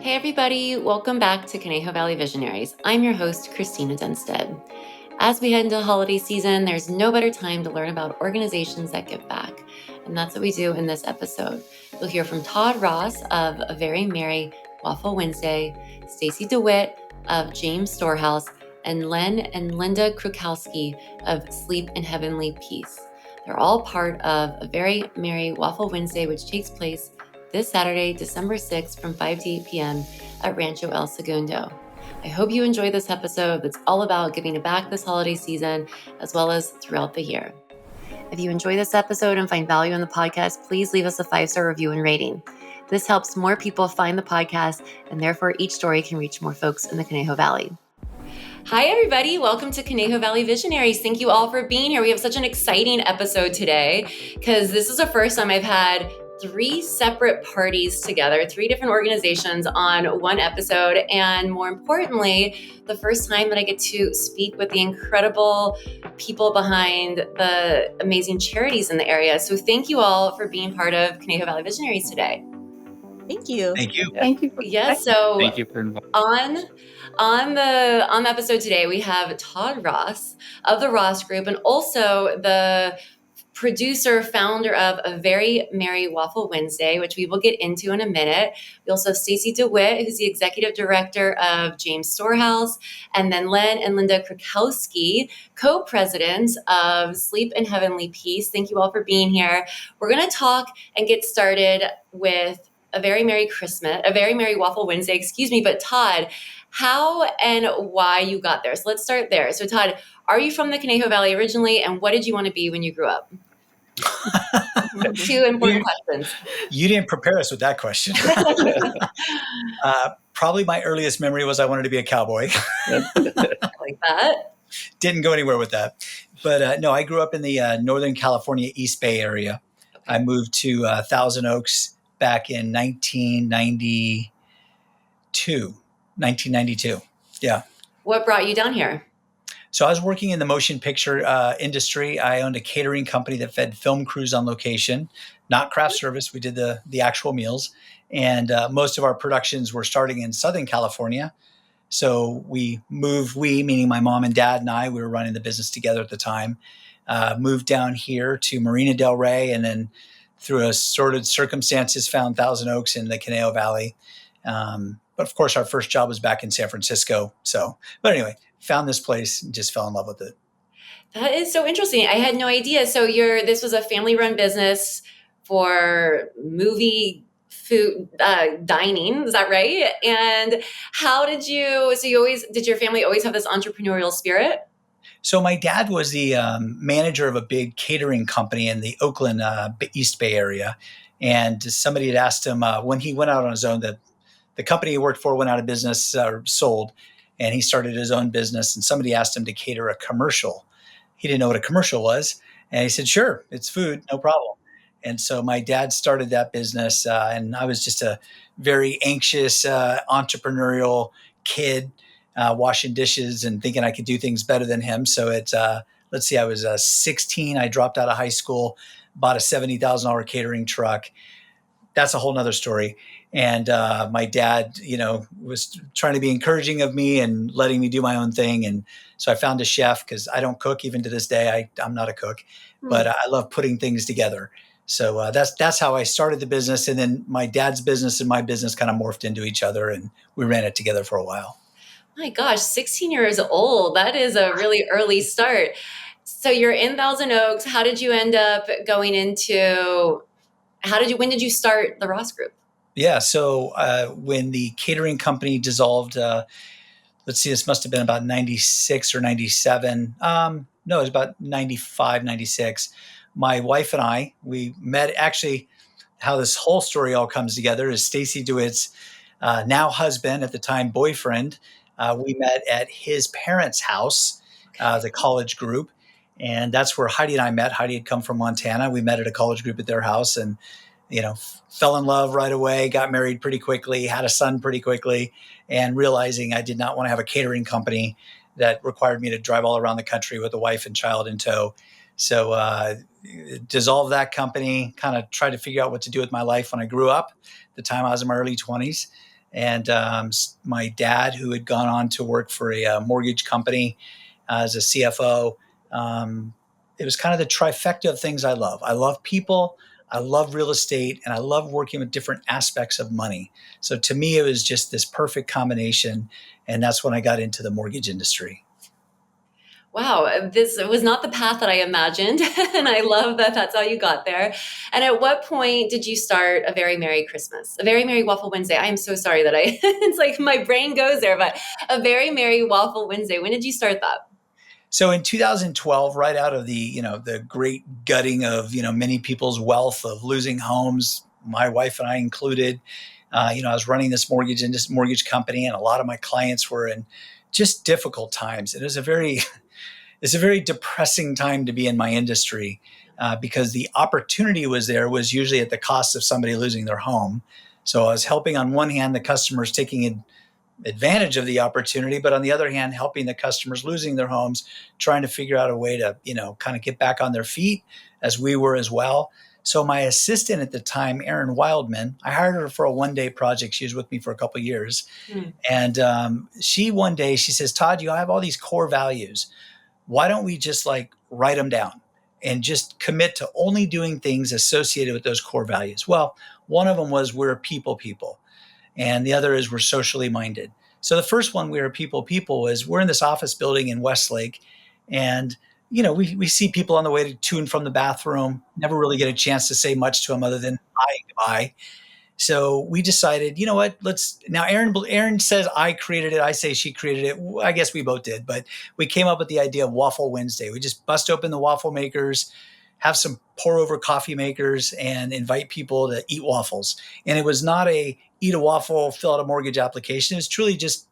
Hey everybody, welcome back to Conejo Valley Visionaries. I'm your host, Cristina Dennstedt. As we head into the holiday season, there's no better time to learn about organizations that give back. And that's what we do in this episode. You'll hear from Todd Ross of A Very Merry Waffle Wednesday, Stacy DeWitt of James Storehouse, and Len and Linda Krukowski of Sleep in Heavenly Peace. They're all part of A Very Merry Waffle Wednesday, which takes place this Saturday, December 6th from 5 to 8 p.m. at Rancho El Segundo. I hope you enjoy this episode that's all about giving back this holiday season as well as throughout the year. If you enjoy this episode and find value in the podcast, please leave us a 5-star review and rating. This helps more people find the podcast, and therefore each story can reach more folks in the Conejo Valley. Hi, everybody. Welcome to Conejo Valley Visionaries. Thank you all for being here. We have such an exciting episode today because this is the first time I've had 3 separate parties together, 3 different organizations on one episode. And more importantly, the first time that I get to speak with the incredible people behind the amazing charities in the area. So thank you all for being part of Conejo Valley Visionaries today. Thank you. Thank you. Thank you. Yes. So Thank you for inviting. on the episode today, we have Todd Ross of the Ross Group and also the producer, founder of A Very Merry Waffle Wednesday, which we will get into in a minute. We also have Stacy DeWitt, who's the executive director of James Storehouse, and then Len and Linda Krukowski, co-presidents of Sleep in Heavenly Peace. Thank you all for being here. We're going to talk and get started with A Very Merry Waffle Wednesday, but Todd, how and why you got there. So let's start there. So Todd, are you from the Conejo Valley originally, and what did you want to be when you grew up? 2 important questions. You didn't prepare us with that question. Probably my earliest memory was I wanted to be a cowboy. I like that. Didn't go anywhere with that. But no, I grew up in the Northern California East Bay area. Okay. I moved to Thousand Oaks back in 1992. Yeah. What brought you down here? So I was working in the motion picture industry. I owned a catering company that fed film crews on location, not craft service. We did the actual meals. And most of our productions were starting in Southern California. So we meaning my mom and dad and I, we were running the business together at the time, moved down here to Marina Del Rey, and then through assorted circumstances found Thousand Oaks in the Conejo Valley. But of course, our first job was back in San Francisco. But anyway, found this place and just fell in love with it. That is so interesting. I had no idea. So this was a family-run business for movie food dining. Is that right? And how did did your family always have this entrepreneurial spirit? So my dad was the manager of a big catering company in the Oakland East Bay area. And somebody had asked him when he went out on his own, the company he worked for went out of business, sold. And he started his own business, and somebody asked him to cater a commercial. He didn't know what a commercial was. And he said, sure, it's food, no problem. And so my dad started that business, and I was just a very anxious, entrepreneurial kid, washing dishes and thinking I could do things better than him. So I was 16. I dropped out of high school, bought a $70,000 catering truck. That's a whole nother story. And my dad, was trying to be encouraging of me and letting me do my own thing. And so I found a chef because I don't cook even to this day. I'm not a cook, but I love putting things together. So that's how I started the business. And then my dad's business and my business kind of morphed into each other, and we ran it together for a while. My gosh, 16 years old. That is a really early start. So you're in Thousand Oaks. How did you end up going into... when did you start the Ross Group? Yeah. So when the catering company dissolved, this must have been about 96 or 97. No, it was about 95, 96. My wife and I, we met. Actually, how this whole story all comes together is Stacy DeWitt's now husband, at the time boyfriend. We met at his parents' house, the college group. And that's where Heidi and I met. Heidi had come from Montana. We met at a college group at their house and, fell in love right away, got married pretty quickly, had a son pretty quickly, and realizing I did not want to have a catering company that required me to drive all around the country with a wife and child in tow. So dissolved that company, kind of tried to figure out what to do with my life when I grew up. At the time I was in my early 20s. And my dad, who had gone on to work for a mortgage company as a CFO, it was kind of the trifecta of things I love. I love people, I love real estate, and I love working with different aspects of money. So to me, it was just this perfect combination. And that's when I got into the mortgage industry. Wow, this was not the path that I imagined. And I love that that's how you got there. And at what point did you start A Very Merry Christmas? A Very Merry Waffle Wednesday. I am so sorry that it's like my brain goes there, but A Very Merry Waffle Wednesday. When did you start that? So in 2012, right out of the great gutting of many people's wealth of losing homes, my wife and I included, I was running this mortgage company, and a lot of my clients were in just difficult times. It was a very it's a very depressing time to be in my industry, because the opportunity was usually at the cost of somebody losing their home. So I was helping on one hand the customers taking advantage of the opportunity, but on the other hand, helping the customers losing their homes, trying to figure out a way to, kind of get back on their feet as we were as well. So my assistant at the time, Erin Wildman, I hired her for a one-day project. She was with me for a couple of years. Hmm. And she one day, she says, Todd, you have all these core values. Why don't we just like write them down and just commit to only doing things associated with those core values? Well, one of them was we're people, and the other is we're socially minded. So the first one, we are people, is we're in this office building in Westlake, and we see people on the way to and from the bathroom. Never really get a chance to say much to them other than hi and goodbye. So we decided, you know what? Let's now. Erin says I created it. I say she created it. I guess we both did, but we came up with the idea of Waffle Wednesday. We just bust open the waffle makers, have some pour over coffee makers, and invite people to eat waffles. And it was not a eat a waffle, fill out a mortgage application. It's truly just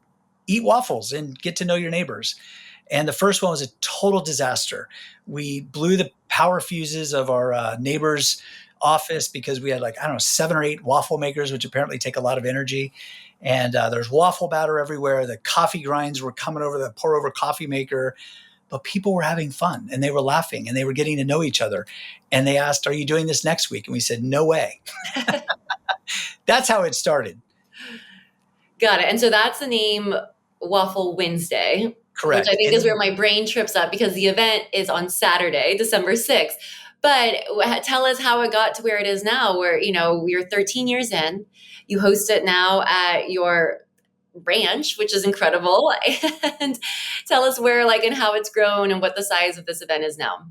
eat waffles and get to know your neighbors. And the first one was a total disaster. We blew the power fuses of our neighbor's office because we had, like, I don't know, 7 or 8 waffle makers, which apparently take a lot of energy. And there's waffle batter everywhere. The coffee grinds were coming over the pour over coffee maker, but people were having fun and they were laughing and they were getting to know each other. And they asked, "Are you doing this next week?" And we said, "No way." That's how it started. Got it. And so that's the name, Waffle Wednesday, which I Correct. think is And where my brain trips up because the event is on Saturday, December 6th. But tell us how it got to where it is now, where, you're 13 years in, you host it now at your ranch, which is incredible. And tell us where, like, and how it's grown and what the size of this event is now.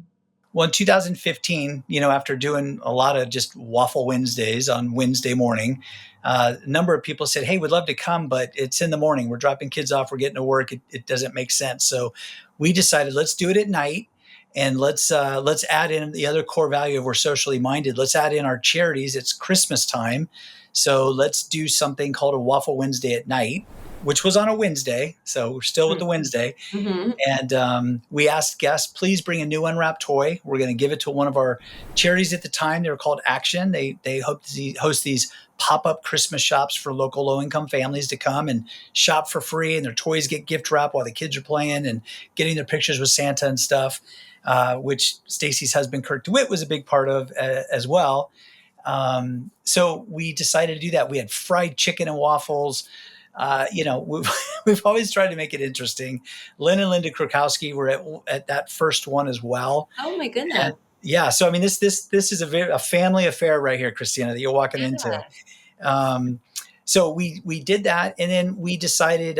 well, in 2015, after doing a lot of just Waffle Wednesdays on Wednesday morning, a number of people said, "Hey, we'd love to come, but it's in the morning. We're dropping kids off. We're getting to work. It doesn't make sense." So we decided, let's do it at night, and let's add in the other core value of we're socially minded. Let's add in our charities. It's Christmas time, so let's do something called a Waffle Wednesday at night, which was on a Wednesday. So we're still with the Wednesday. Mm-hmm. And we asked guests, please bring a new unwrapped toy. We're going to give it to one of our charities at the time. They were called Action. They host these pop-up Christmas shops for local low-income families to come and shop for free, and their toys get gift wrapped while the kids are playing and getting their pictures with Santa and stuff, which Stacy's husband, Kirk DeWitt, was a big part of as well. So we decided to do that. We had fried chicken and waffles. We've always tried to make it interesting. Lynn and Linda Krukowski were at that first one as well. Oh my goodness. And yeah, so I mean, this is a family affair right here, Christina, that you're walking into. Yeah. Um, so we did that, and then we decided,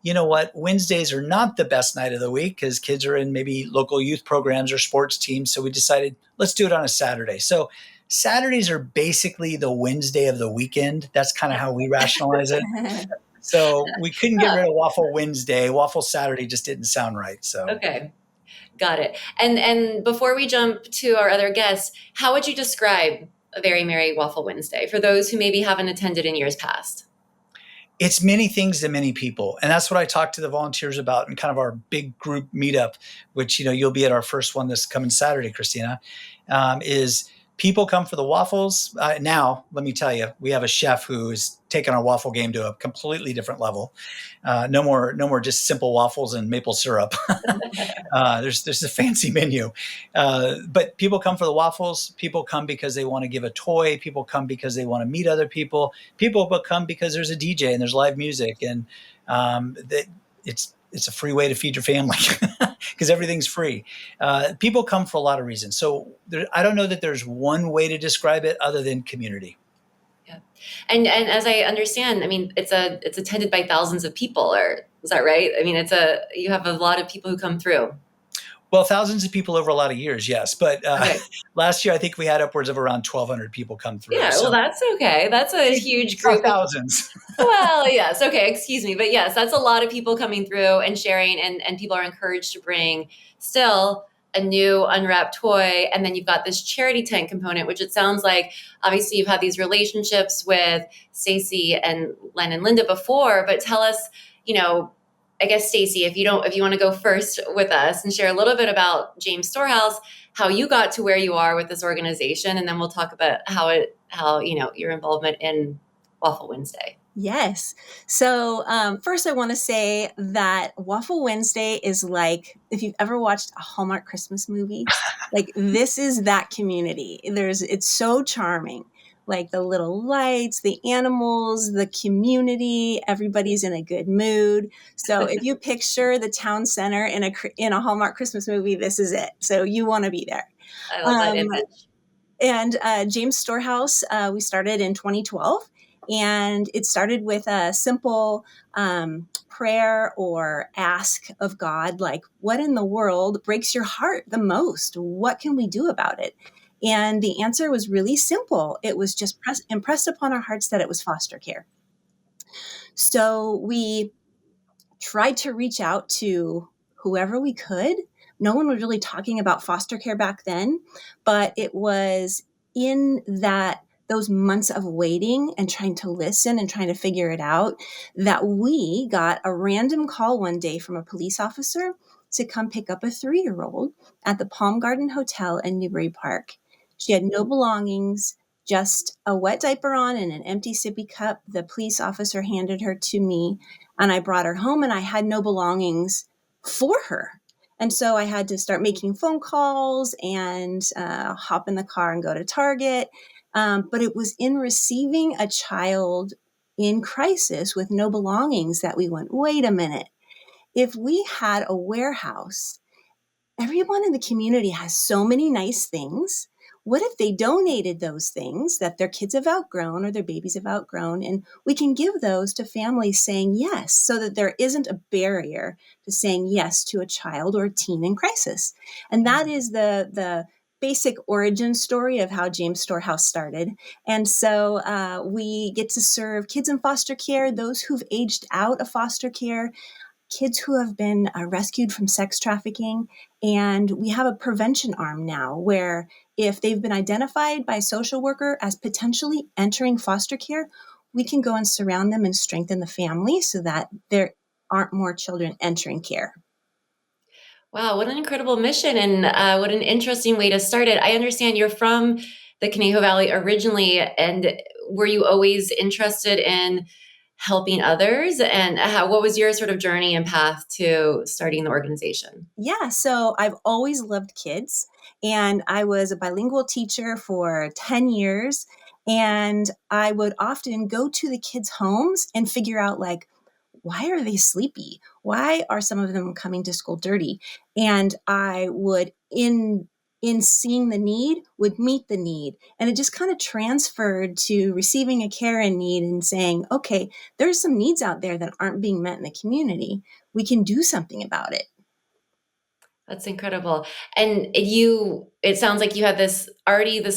you know what, Wednesdays are not the best night of the week because kids are in maybe local youth programs or sports teams. So we decided, let's do it on a Saturday. So Saturdays are basically the Wednesday of the weekend. That's kind of how we rationalize it. So we couldn't get rid of Waffle Wednesday. Waffle Saturday just didn't sound right. So Okay. Got it. And before we jump to our other guests, how would you describe A Very Merry Waffle Wednesday for those who maybe haven't attended in years past? it's many things to many people. And that's what I talk to the volunteers about in kind of our big group meetup, which, you'll be at our first one this coming Saturday, Christina, is People come for the waffles. Now, let me tell you, we have a chef who has taken our waffle game to a completely different level. No more just simple waffles and maple syrup. There's a fancy menu, but people come for the waffles. People come because they want to give a toy. People come because they want to meet other people. People come because there's a DJ and there's live music, and it's a free way to feed your family because everything's free. People come for a lot of reasons. So I don't know that there's one way to describe it other than community. Yeah. And as I understand, I mean, it's attended by thousands of people, or is that right? I mean, you have a lot of people who come through. Well, thousands of people over a lot of years, yes. But Okay. last year, I think we had upwards of around 1,200 people come through. Yeah, well, So that's okay. That's a huge it's not group of, thousands. well, yes, okay, excuse me. But yes, that's a lot of people coming through and sharing, and people are encouraged to bring still a new unwrapped toy. And then you've got this charity tent component, which it sounds like obviously you've had these relationships with Stacy and Len and Linda before, but tell us, I guess Stacy, if you want to go first with us and share a little bit about James Storehouse, how you got to where you are with this organization, and then we'll talk about how your involvement in Waffle Wednesday. Yes. So first, I want to say that Waffle Wednesday is like, if you've ever watched a Hallmark Christmas movie, like this is that community. It's so charming. Like the little lights, the animals, the community, everybody's in a good mood. So if you picture the town center in a Hallmark Christmas movie, this is it. So you want to be there. I love that image. And James Storehouse, we started in 2012. And it started with a simple prayer or ask of God, like, what in the world breaks your heart the most? What can we do about it? And the answer was really simple. It was just impressed upon our hearts that it was foster care. So we tried to reach out to whoever we could. No one was really talking about foster care back then, but it was in those months of waiting and trying to listen and trying to figure it out that we got a random call one day from a police officer to come pick up a 3-year-old at the Palm Garden Hotel in Newbury Park. She had no belongings, just a wet diaper on and an empty sippy cup. The police officer handed her to me, and I brought her home, and I had no belongings for her. And so I had to start making phone calls and hop in the car and go to Target. But it was in receiving a child in crisis with no belongings that we went, wait a minute. If we had a warehouse, everyone in the community has so many nice things. What if they donated those things that their kids have outgrown or their babies have outgrown, and we can give those to families saying yes, so that there isn't a barrier to saying yes to a child or a teen in crisis. And that is the basic origin story of how James Storehouse started. And so we get to serve kids in foster care, those who've aged out of foster care, kids who have been rescued from sex trafficking. And we have a prevention arm now where if they've been identified by a social worker as potentially entering foster care, we can go and surround them and strengthen the family so that there aren't more children entering care. Wow, what an incredible mission, and what an interesting way to start it. I understand you're from the Conejo Valley originally, and were you always interested in helping others? And what was your sort of journey and path to starting the organization? Yeah, so I've always loved kids, and I was a bilingual teacher for 10 years. And I would often go to the kids' homes and figure out, like, why are they sleepy? Why are some of them coming to school dirty? And I would, in seeing the need, would meet the need. And it just kind of transferred to receiving a care in need and saying, okay, there's some needs out there that aren't being met in the community. We can do something about it. That's incredible. And it sounds like you had this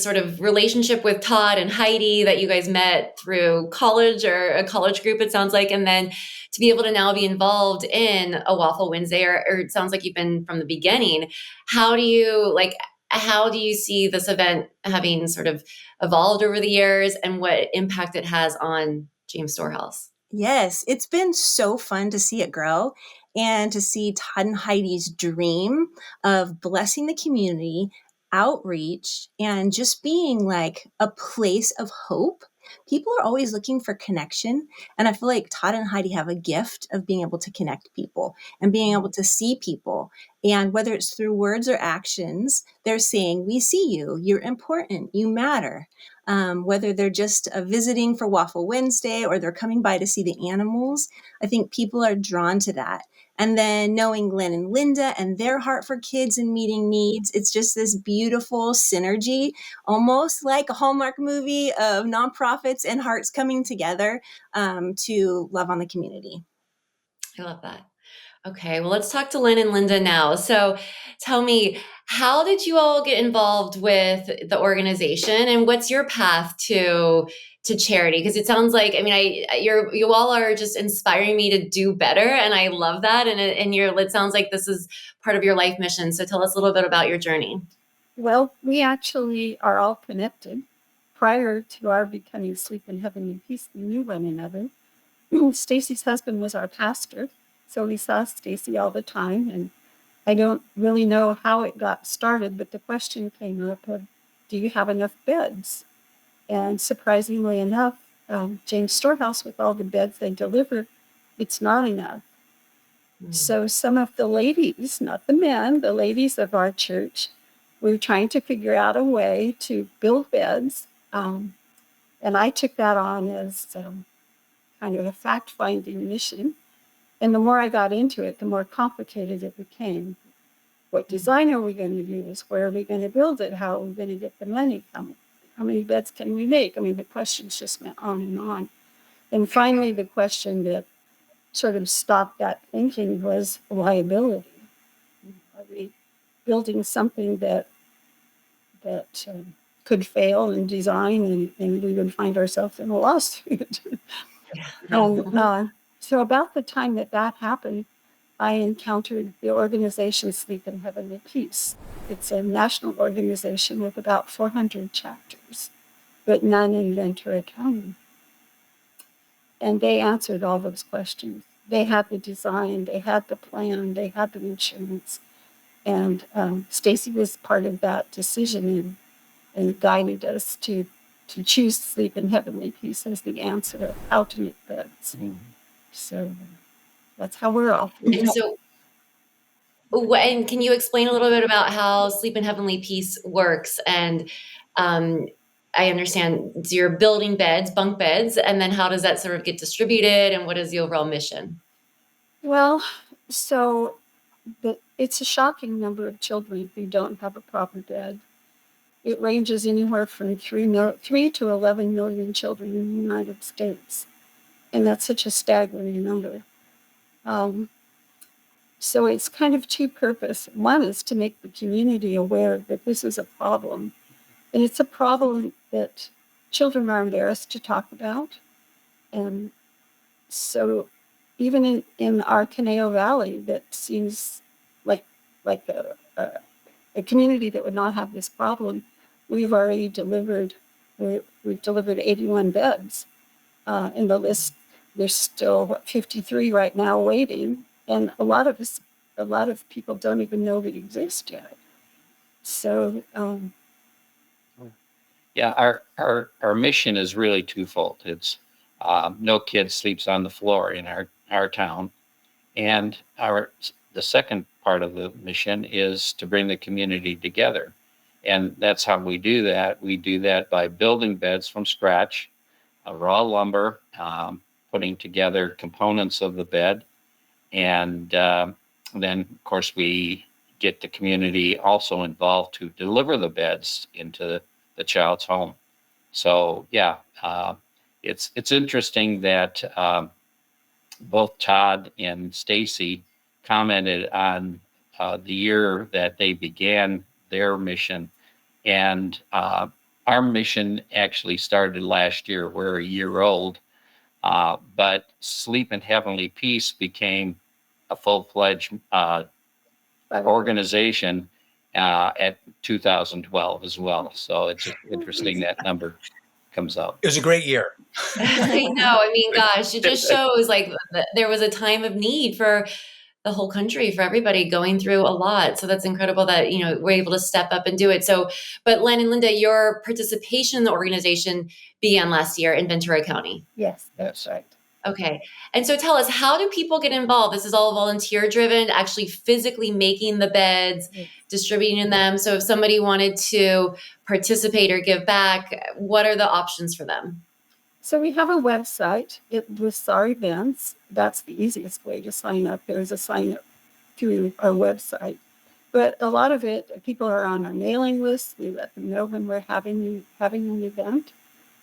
sort of relationship with Todd and Heidi that you guys met through college or a college group, it sounds like. And then to be able to now be involved in a Waffle Wednesday, or it sounds like you've been from the beginning. How do you see this event having sort of evolved over the years, and what impact it has on James Storehouse? Yes, it's been so fun to see it grow and to see Todd and Heidi's dream of blessing the community outreach and just being like a place of hope. People are always looking for connection. And I feel like Todd and Heidi have a gift of being able to connect people and being able to see people. And whether it's through words or actions, they're saying, we see you, you're important, you matter. Whether they're just visiting for Waffle Wednesday or they're coming by to see the animals, I think people are drawn to that. And then knowing Len and Linda and their heart for kids and meeting needs, it's just this beautiful synergy, almost like a Hallmark movie of nonprofits and hearts coming together to love on the community. I love that. Okay, well, let's talk to Len and Linda now. So tell me, how did you all get involved with the organization, and what's your path to charity? Because it sounds like, I mean, you all are just inspiring me to do better, and I love that. And it sounds like this is part of your life mission. So tell us a little bit about your journey. Well, we actually are all connected. Prior to our becoming Sleep in Heavenly Peace, we knew one another. Stacy's husband was our pastor, so we saw Stacy all the time. And I don't really know how it got started, but the question came up of, do you have enough beds? And surprisingly enough, James Storehouse, with all the beds they deliver, it's not enough. So some of the ladies, not the men, the ladies of our church, we were trying to figure out a way to build beds. And I took that on as kind of a fact-finding mission. And the more I got into it, the more complicated it became. What design are we going to use? Where are we going to build it? How are we going to get the money? How many beds can we make? I mean, the questions just went on and on. And finally, the question that sort of stopped that thinking was liability. Are we building something that could fail in design and we would find ourselves in a lawsuit? And so about the time that happened, I encountered the organization Sleep in Heavenly Peace. It's a national organization with about 400 chapters, but none in Ventura County. And they answered all those questions. They had the design, they had the plan, they had the insurance. And Stacy was part of that decision and guided us to choose Sleep in Heavenly Peace as the answer of how to make beds. So that's how we're all. And so, and can you explain a little bit about how Sleep in Heavenly Peace works? And I understand you're building beds, bunk beds, and then how does that sort of get distributed, and what is the overall mission? Well, so it's a shocking number of children who don't have a proper bed. It ranges anywhere from 3 to 11 million children in the United States. And that's such a staggering number. So it's kind of two purposes. One is to make the community aware that this is a problem. And it's a problem that children are embarrassed to talk about. And so even in our Conejo Valley, that seems like a community that would not have this problem, we've already delivered 81 beds. In the list, there's still 53 right now waiting. And a lot of people don't even know we exist yet. So yeah, our mission is really twofold. It's no kid sleeps on the floor in our town, and the second part of the mission is to bring the community together, and that's how we do that. We do that by building beds from scratch, raw lumber, putting together components of the bed, and then of course we get the community also involved to deliver the beds into the child's home. So yeah, it's interesting that both Todd and Stacy commented on the year that they began their mission, and our mission actually started last year. We're a year old, but Sleep in Heavenly Peace became a full-fledged organization at 2012 as well. So it's just interesting that number comes up. It was a great year. I know. I mean, gosh, it just shows like there was a time of need for the whole country, for everybody going through a lot. So that's incredible that, we're able to step up and do it. So, but Len and Linda, your participation in the organization began last year in Ventura County. Yes, that's right. Okay. And so tell us, how do people get involved? This is all volunteer driven, actually physically making the beds, distributing them. So if somebody wanted to participate or give back, what are the options for them? So we have a website. It lists our events. That's the easiest way to sign up. There's a sign up through our website. But a lot of it, people are on our mailing list. We let them know when we're having an event.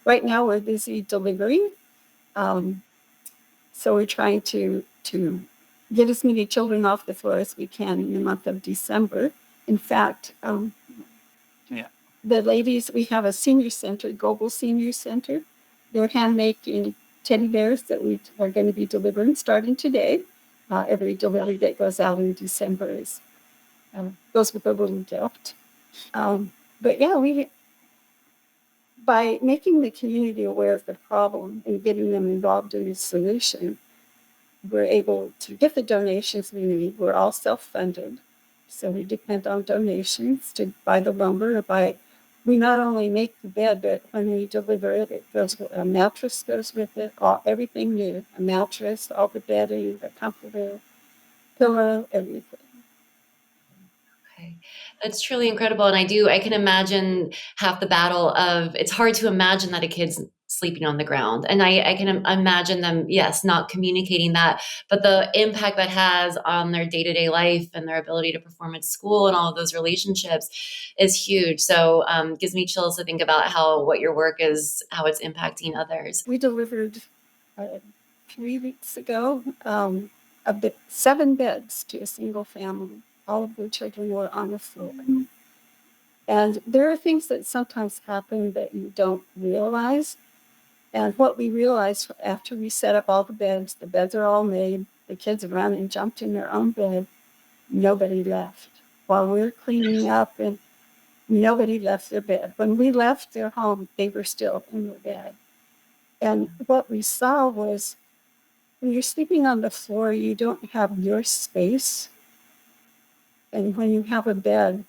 Right now, we're busy delivering. So we're trying to get as many children off the floor as we can in the month of December. In fact, the ladies, we have a senior center, Global Senior Center. They're handmaking teddy bears that we are going to be delivering starting today. Every delivery that goes out in December goes with a little gift. But yeah, by making the community aware of the problem and getting them involved in the solution, we're able to get the donations we need. We're all self-funded, so we depend on donations to buy the lumber. We not only make the bed, but when we deliver it, it goes with a mattress goes with it, everything new. A mattress, all the bedding, the comforter, pillow, everything. Okay. That's truly incredible. And I can imagine half the battle of, it's hard to imagine that a kid's sleeping on the ground. And I can imagine them, yes, not communicating that, but the impact that has on their day-to-day life and their ability to perform at school and all of those relationships is huge. So gives me chills to think about what your work is, how it's impacting others. We delivered 3 weeks ago 7 beds to a single family. All of the children were on the floor. And there are things that sometimes happen that you don't realize. And what we realized after we set up all the beds are all made, the kids have run and jumped in their own bed, nobody left. While we're cleaning up, and nobody left their bed. When we left their home, they were still in their bed. And what we saw was, when you're sleeping on the floor, you don't have your space. And when you have a bed,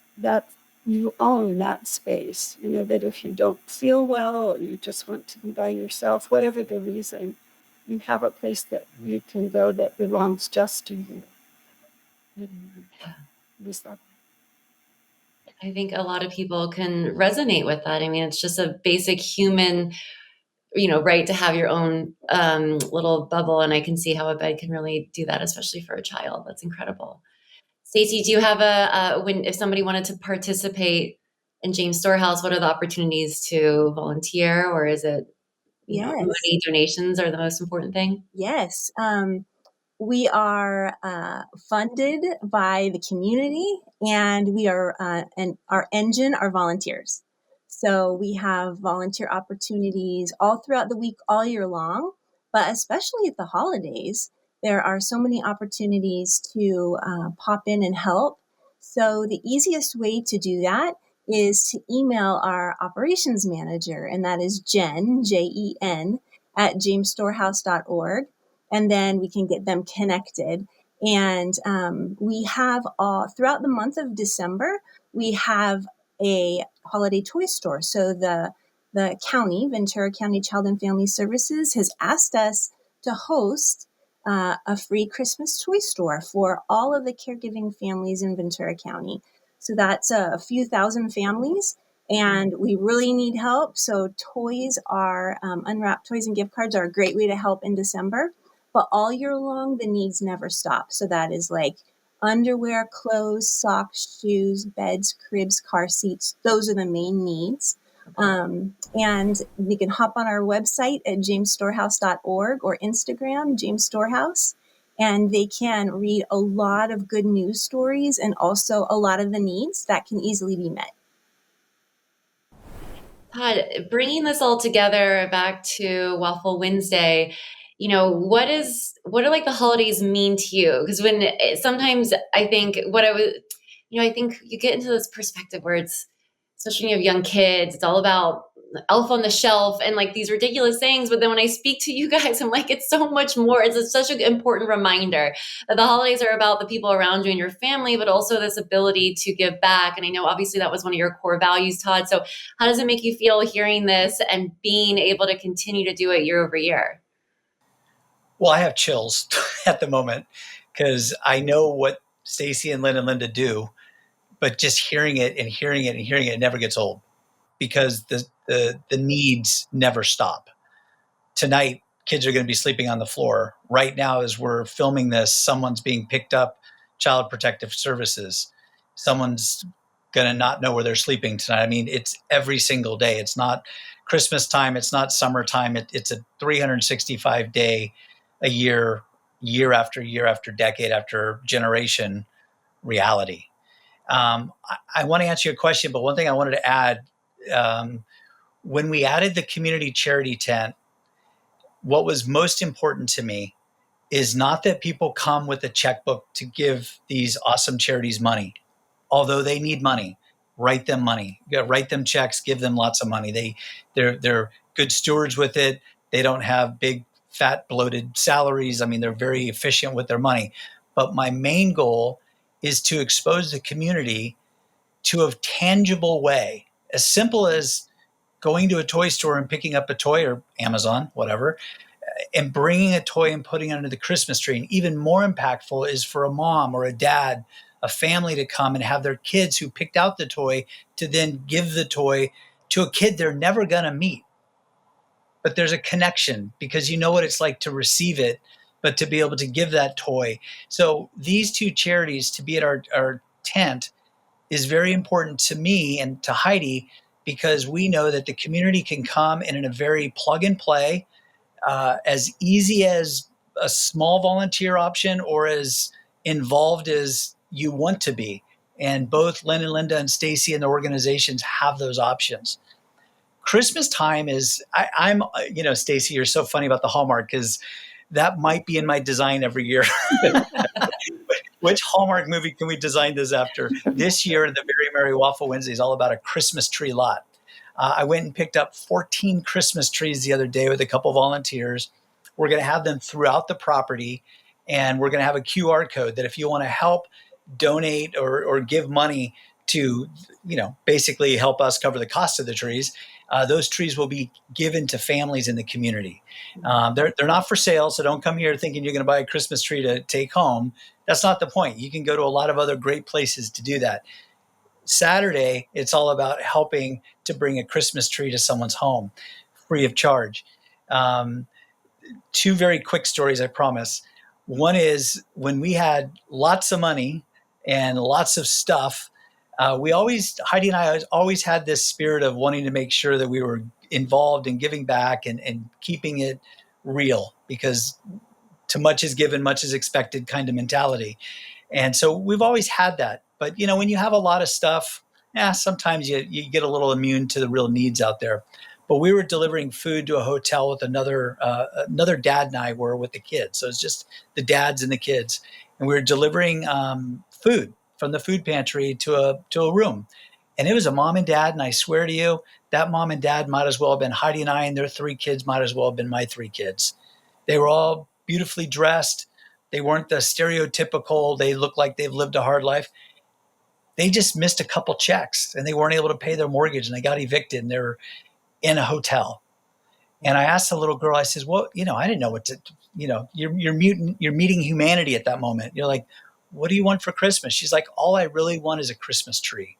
you own that space. You know that if you don't feel well or you just want to be by yourself, whatever the reason, you have a place that you can go that belongs just to you. I think a lot of people can resonate with that. I mean, it's just a basic human, right to have your own little bubble. And I can see how a bed can really do that, especially for a child. That's incredible. Stacy, do you have if somebody wanted to participate in James Storehouse, what are the opportunities to volunteer, or is it, money donations are the most important thing? Yes. We are funded by the community, and we are and our engine are volunteers. So we have volunteer opportunities all throughout the week, all year long, but especially at the holidays, there are so many opportunities to pop in and help. So the easiest way to do that is to email our operations manager, and that is Jen, Jen, at jamesstorehouse.org. And then we can get them connected. And we have throughout the month of December, we have a holiday toy store. So the county, Ventura County Child and Family Services, has asked us to host a free Christmas toy store for all of the caregiving families in Ventura County. So that's a few thousand families, and we really need help. So toys are, unwrapped toys and gift cards are a great way to help in December. But all year long, the needs never stop. So that is like underwear, clothes, socks, shoes, beds, cribs, car seats. Those are the main needs. And you can hop on our website at jamesstorehouse.org or Instagram, James Storehouse, and they can read a lot of good news stories and also a lot of the needs that can easily be met. Todd, bringing this all together back to Waffle Wednesday, what are like the holidays mean to you? Because sometimes I think I think you get into this perspective where it's, especially when you have young kids, it's all about elf on the shelf and like these ridiculous sayings. But then when I speak to you guys, I'm like, it's so much more. It's such an important reminder that the holidays are about the people around you and your family, but also this ability to give back. And I know obviously that was one of your core values, Todd. So how does it make you feel hearing this and being able to continue to do it year over year? Well, I have chills at the moment because I know what Stacy and Lynn and Linda do, but just hearing it and hearing it and hearing it never gets old because the needs never stop. Tonight, kids are going to be sleeping on the floor. Right now, as we're filming this, someone's being picked up, Child Protective Services. Someone's going to not know where they're sleeping tonight. I mean, it's every single day. It's not Christmas time. It's not summertime. It's a 365 day a year, year after decade after generation reality. I want to answer your question, but one thing I wanted to add, when we added the community charity tent, what was most important to me is not that people come with a checkbook to give these awesome charities money, although they need money. Write them money, write them checks, give them lots of money. They're good stewards with it. They don't have big, fat, bloated salaries. I mean, they're very efficient with their money. But my main goal is to expose the community to a tangible way, as simple as going to a toy store and picking up a toy, or Amazon, whatever, and bringing a toy and putting it under the Christmas tree. And even more impactful is for a mom or a dad, a family to come and have their kids who picked out the toy to then give the toy to a kid they're never going to meet. But there's a connection because you know what it's like to receive it, but to be able to give that toy. So these two charities to be at our tent is very important to me and to Heidi because we know that the community can come and in a very plug and play, as easy as a small volunteer option or as involved as you want to be. And both Lynn and Linda and Stacy and the organizations have those options. Christmas time is, I'm, Stacy, you're so funny about the Hallmark because that might be in my design every year. Which Hallmark movie can we design this after? This year, the Very Merry Waffle Wednesday is all about a Christmas tree lot. I went and picked up 14 Christmas trees the other day with a couple volunteers. We're going to have them throughout the property, and we're going to have a QR code that if you want to help donate or give money to, basically help us cover the cost of the trees, those trees will be given to families in the community. They're not for sale, so don't come here thinking you're going to buy a Christmas tree to take home. That's not the point. You can go to a lot of other great places to do that. Saturday, it's all about helping to bring a Christmas tree to someone's home free of charge. Two very quick stories, I promise. One is when we had lots of money and lots of stuff, Heidi and I always had this spirit of wanting to make sure that we were involved in giving back and keeping it real, because to much is given, much is expected kind of mentality. And so we've always had that. But, when you have a lot of stuff, sometimes you get a little immune to the real needs out there. But we were delivering food to a hotel with another dad and I were with the kids. So it's just the dads and the kids. And we were delivering food from the food pantry to a room. And it was a mom and dad. And I swear to you, that mom and dad might as well have been Heidi and I, and their 3 kids might as well have been my 3 kids. They were all beautifully dressed. They weren't the stereotypical, they looked like they've lived a hard life. They just missed a couple checks and they weren't able to pay their mortgage and they got evicted and they're in a hotel. And I asked the little girl, I says, well, I didn't know what to, you're meeting humanity at that moment. You're like, what do you want for Christmas? She's like, all I really want is a Christmas tree.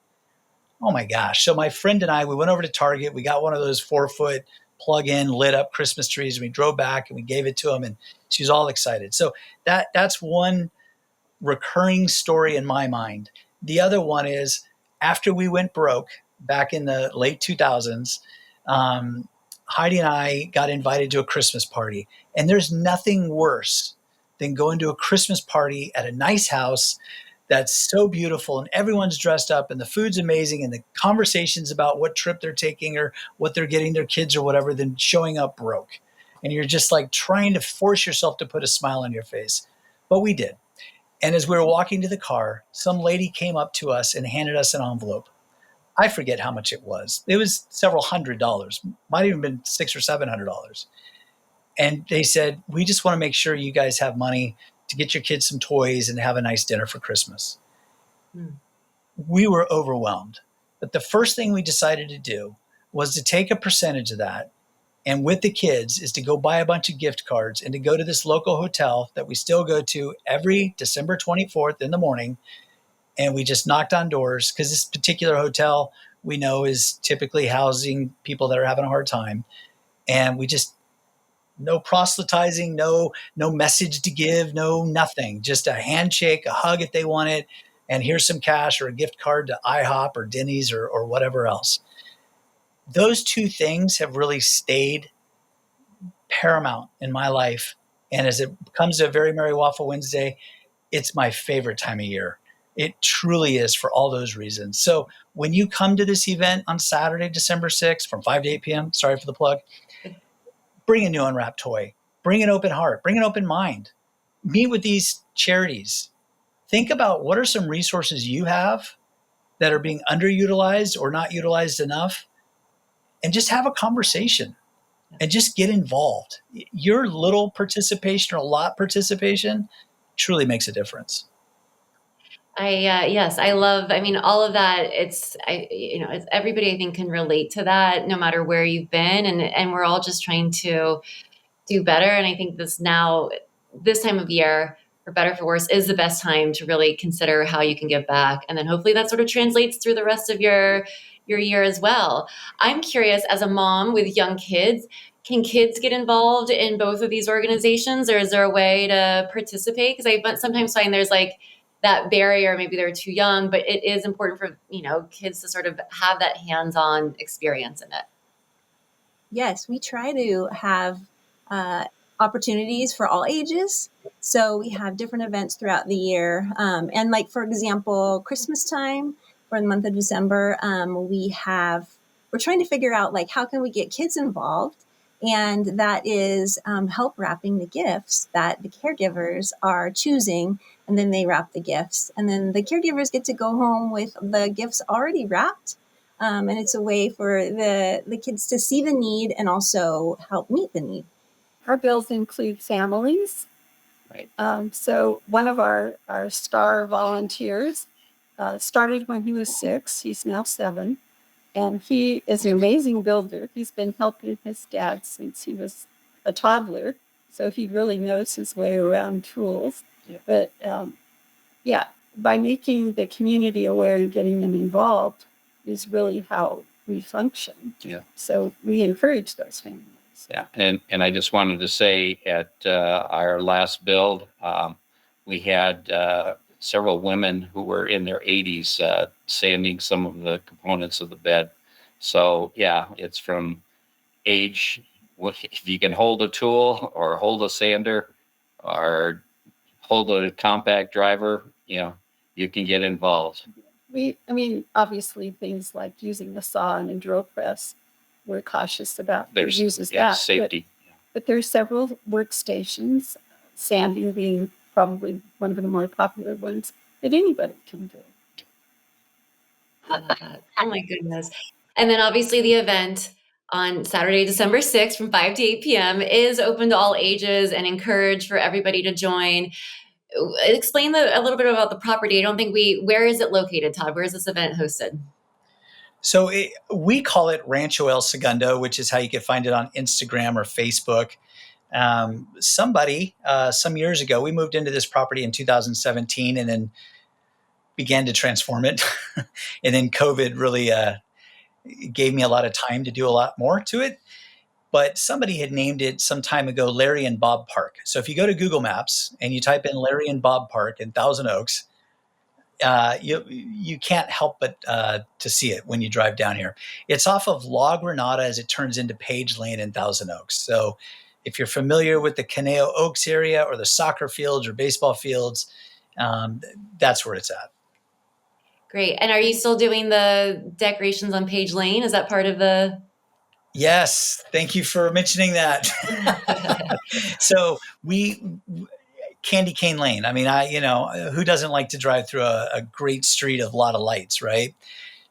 Oh my gosh. So my friend and I, we went over to Target. We got one of those 4-foot plug-in lit up Christmas trees. And we drove back and we gave it to him and she was all excited. So that's one recurring story in my mind. The other one is after we went broke back in the late 2000s, Heidi and I got invited to a Christmas party. And there's nothing worse than going to a Christmas party at a nice house that's so beautiful and everyone's dressed up and the food's amazing and the conversations about what trip they're taking or what they're getting their kids or whatever, than showing up broke. And you're just like trying to force yourself to put a smile on your face. But we did. And as we were walking to the car, some lady came up to us and handed us an envelope. I forget how much it was. It was several $100s, might have even been $600 or $700. And they said, we just want to make sure you guys have money to get your kids some toys and have a nice dinner for Christmas. We were overwhelmed. But the first thing we decided to do was to take a percentage of that, and with the kids is to go buy a bunch of gift cards and to go to this local hotel that we still go to every December 24th in the morning. And we just knocked on doors, because this particular hotel we know is typically housing people that are having a hard time. And we just, no proselytizing, no message to give, no nothing, just a handshake, a hug if they want it, and here's some cash or a gift card to IHOP or Denny's or whatever else. Those two things have really stayed paramount in my life. And as it comes to Very Merry Waffle Wednesday, it's my favorite time of year. It truly is, for all those reasons. So when you come to this event on Saturday, December 6th from 5 to 8 p.m., sorry for the plug, bring a new unwrapped toy, bring an open heart, bring an open mind, meet with these charities. Think about what are some resources you have that are being underutilized or not utilized enough, and just have a conversation and just get involved. Your little participation or a lot participation truly makes a difference. Yes, I love, I mean, all of that. It's everybody I think can relate to that, no matter where you've been. And we're all just trying to do better. And I think this time of year, for better, for worse, is the best time to really consider how you can give back. And then hopefully that sort of translates through the rest of your year as well. I'm curious, as a mom with young kids, can kids get involved in both of these organizations, or is there a way to participate? Because I sometimes find there's like that barrier, maybe they're too young, but it is important for, kids to sort of have that hands-on experience in it. Yes, we try to have opportunities for all ages. So we have different events throughout the year. And like, for example, Christmas time, for the month of December, we're trying to figure out, like, how can we get kids involved? And that is help wrapping the gifts that the caregivers are choosing. And then they wrap the gifts. And then the caregivers get to go home with the gifts already wrapped. And it's a way for the kids to see the need and also help meet the need. Our bills include families. Right. So one of our star volunteers started when he was 6. He's now 7. And he is an amazing builder. He's been helping his dad since he was a toddler. So he really knows his way around tools. Yeah. But by making the community aware and getting them involved is really how we function. Yeah. So we encourage those families. Yeah. And I just wanted to say, at our last build, we had several women who were in their 80s sanding some of the components of the bed. So yeah, it's from age, if you can hold a tool or hold a sander or hold a compact driver, you can get involved. Obviously things like using a saw and a drill press, we're cautious about who uses that. Safety. But there's several workstations, sanding being probably one of the more popular ones, that anybody can do. Oh my goodness. And then obviously the event on Saturday, December 6th from 5 to 8 p.m. is open to all ages and encouraged for everybody to join. Explain a little bit about the property. I don't think where is it located, Todd? Where is this event hosted? So we call it Rancho El Segundo, which is how you can find it on Instagram or Facebook. Somebody, some years ago, we moved into this property in 2017 and then began to transform it. And then COVID really gave me a lot of time to do a lot more to it. But somebody had named it some time ago Larry and Bob Park. So if you go to Google Maps and you type in Larry and Bob Park in Thousand Oaks, you can't help but to see it when you drive down here. It's off of La Granada as it turns into Page Lane in Thousand Oaks. So if you're familiar with the Conejo Oaks area or the soccer fields or baseball fields, that's where it's at. Great. And are you still doing the decorations on Page Lane? Is that part of the... Yes. Thank you for mentioning that. So Candy Cane Lane. I mean, who doesn't like to drive through a great street of a lot of lights, right?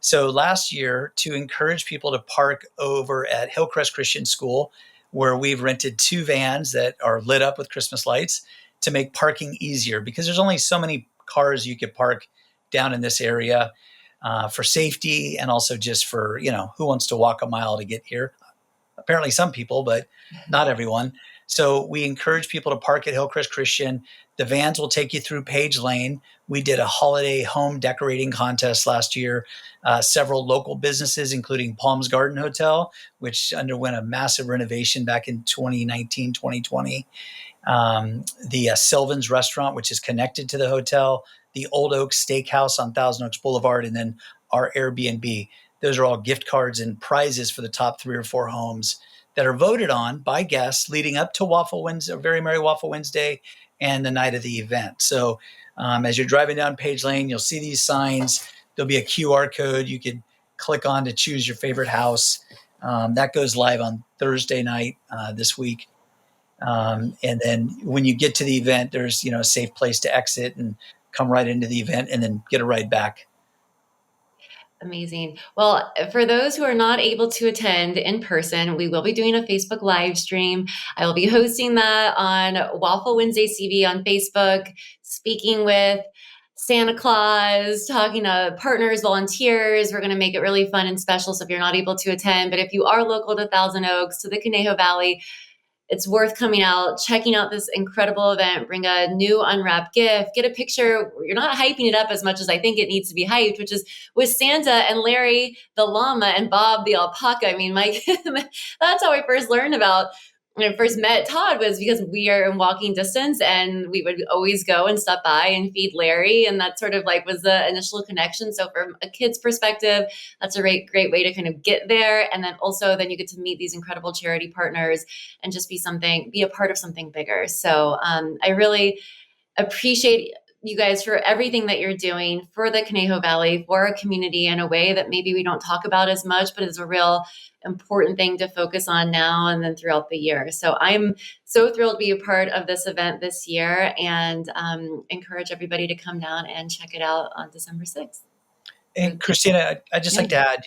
So last year, to encourage people to park over at Hillcrest Christian School, where we've rented 2 vans that are lit up with Christmas lights to make parking easier, because there's only so many cars you could park down in this area for safety, and also just for, who wants to walk a mile to get here? Apparently some people, but not everyone. So we encourage people to park at Hillcrest Christian. The vans will take you through Page Lane. We did a holiday home decorating contest last year. Several local businesses, including Palms Garden Hotel, which underwent a massive renovation back in 2019, 2020. The Sylvan's restaurant, which is connected to the hotel, the Old Oak Steakhouse on Thousand Oaks Boulevard, and then our Airbnb. Those are all gift cards and prizes for the top 3 or 4 homes that are voted on by guests leading up to Waffle Wednesday, Very Merry Waffle Wednesday, and the night of the event. So as you're driving down Page Lane, you'll see these signs. There'll be a QR code you could click on to choose your favorite house. That goes live on Thursday night this week. And then when you get to the event, there's a safe place to exit and come right into the event and then get a ride back. Amazing. Well, for those who are not able to attend in person, we will be doing a Facebook live stream. I will be hosting that on Waffle Wednesday CV on Facebook, speaking with Santa Claus, talking to partners, volunteers. We're going to make it really fun and special. So if you're not able to attend, but if you are local to Thousand Oaks, to the Conejo Valley, it's worth coming out, checking out this incredible event, bring a new unwrapped gift, get a picture. You're not hyping it up as much as I think it needs to be hyped, which is with Santa and Larry, the llama, and Bob, the alpaca. I mean, that's how I first learned about, when I first met Todd, was because we are in walking distance and we would always go and stop by and feed Larry. And that sort of was the initial connection. So from a kid's perspective, that's a great way to kind of get there. And then also then you get to meet these incredible charity partners and just be a part of something bigger. So I really appreciate you guys for everything that you're doing for the Conejo Valley, for our community, in a way that maybe we don't talk about as much, but it's a real important thing to focus on now and then throughout the year. So I'm so thrilled to be a part of this event this year, and encourage everybody to come down and check it out on December 6th. And Christina, I'd just like to add,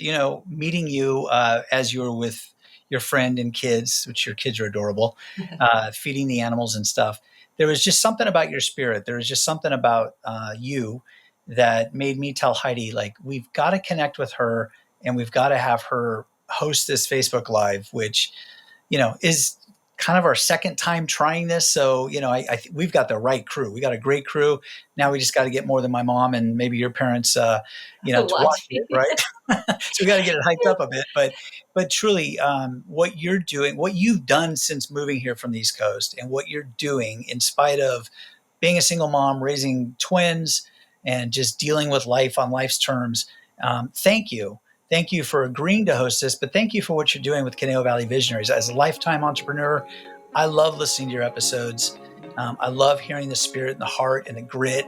meeting you as you were with your friend and kids, which your kids are adorable, feeding the animals and stuff. There was just something about your spirit. There was just something about you that made me tell Heidi, we've got to connect with her and we've got to have her host this Facebook Live, which, is kind of our second time trying this. So, we've got the right crew. We got a great crew. Now we just got to get more than my mom and maybe your parents, to watch it, right? So we got to get it hyped up a bit. But truly, what you're doing, what you've done since moving here from the East Coast, and what you're doing in spite of being a single mom, raising twins, and just dealing with life on life's terms. Thank you. Thank you for agreeing to host this, but thank you for what you're doing with Conejo Valley Visionaries. As a lifetime entrepreneur, I love listening to your episodes. I love hearing the spirit and the heart and the grit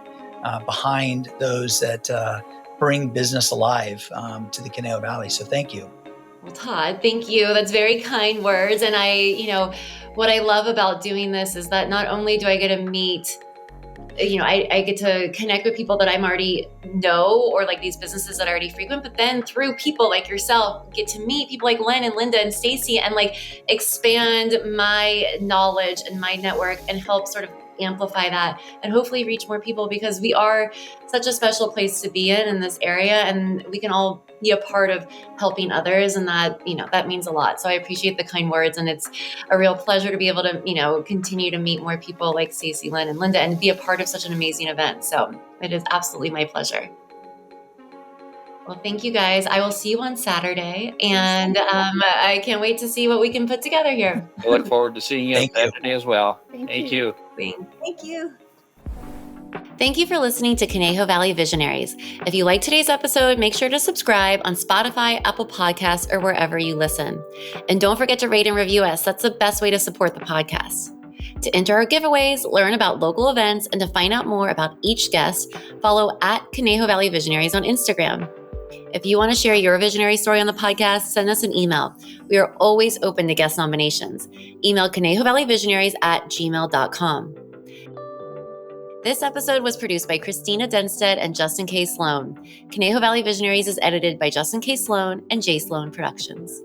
behind those that bring business alive to the Conejo Valley. So thank you. Well, Todd, thank you. That's very kind words. And what I love about doing this is that not only do I get to meet, I get to connect with people that I'm already know, or these businesses that I already frequent, but then through people like yourself, get to meet people like Len and Linda and Stacy, and expand my knowledge and my network and help sort of amplify that and hopefully reach more people, because we are such a special place to be in this area, and we can all be a part of helping others, and that that means a lot. So I appreciate the kind words, and it's a real pleasure to be able to continue to meet more people like Stacy, Len, and Linda, and be a part of such an amazing event. So it is absolutely my pleasure. Well, thank you guys. I will see you on Saturday, and I can't wait to see what we can put together here. I look forward to seeing you on Saturday as well. Thank you. Thank you. Thank you for listening to Conejo Valley Visionaries. If you like today's episode, make sure to subscribe on Spotify, Apple Podcasts, or wherever you listen. And don't forget to rate and review us. That's the best way to support the podcast. To enter our giveaways, learn about local events, and to find out more about each guest, follow @Conejo Valley Visionaries on Instagram. If you want to share your visionary story on the podcast, send us an email. We are always open to guest nominations. Email ConejoValleyVisionaries@gmail.com. This episode was produced by Cristina Dennstedt and Justin K. Sloan. Conejo Valley Visionaries is edited by Justin K. Sloan and J. Sloan Productions.